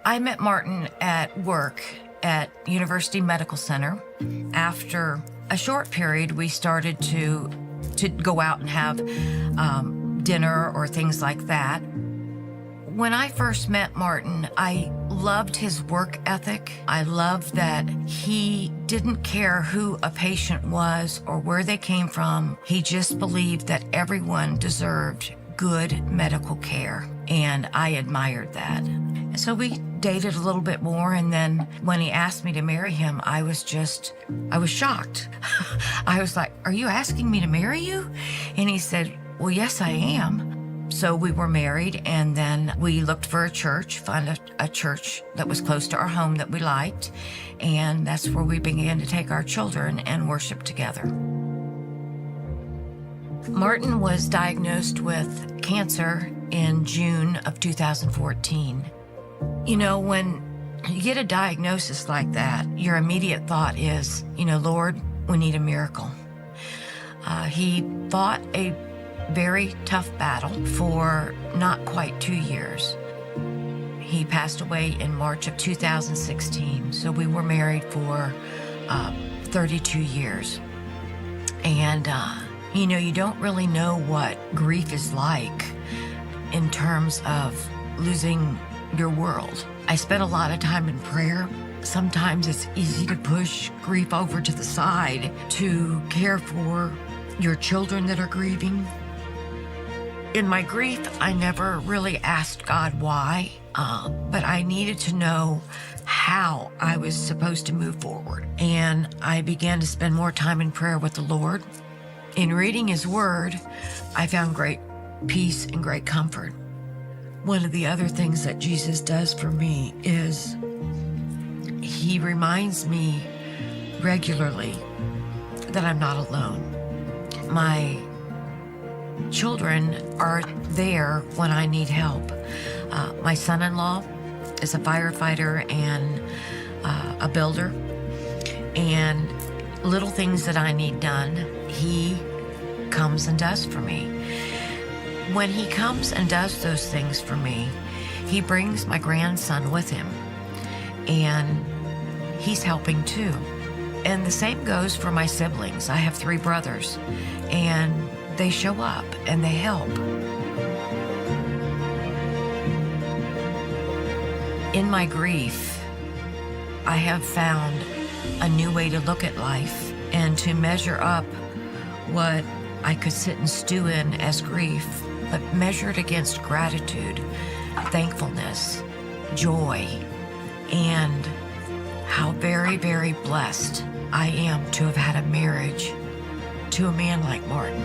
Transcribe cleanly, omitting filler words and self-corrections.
I met Martin at work at University Medical Center. After a short period, we started to go out and have dinner or things like that. When I first met Martin, I loved his work ethic. I loved that he didn't care who a patient was or where they came from. He just believed that everyone deserved good medical care, and I admired that. So we dated a little bit more, and then when he asked me to marry him, I was shocked. I was like, "Are you asking me to marry you?" And he said, "Well, yes, I am." So we were married, and then we looked for a church, found a church that was close to our home that we liked, and that's where we began to take our children and worship together. Martin was diagnosed with cancer in June of 2014. You know, when you get a diagnosis like that, your immediate thought is, Lord, we need a miracle. He fought a very tough battle for not quite 2 years. He passed away in March of 2016, so we were married for 32 years. And, you don't really know what grief is like in terms of losing your world. I spent a lot of time in prayer. Sometimes it's easy to push grief over to the side to care for your children that are grieving. In my grief, I never really asked God why, but I needed to know how I was supposed to move forward. And I began to spend more time in prayer with the Lord. In reading His Word, I found great peace and great comfort. One of the other things that Jesus does for me is He reminds me regularly that I'm not alone. My children are there when I need help. My son-in-law is a firefighter and a builder, and little things that I need done, he comes and does for me. When he comes and does those things for me, he brings my grandson with him, and he's helping too. And the same goes for my siblings. I have 3 brothers, and they show up and they help. In my grief, I have found a new way to look at life and to measure up what I could sit and stew in as grief, but measure it against gratitude, thankfulness, joy, and how very, very blessed I am to have had a marriage to a man like Martin.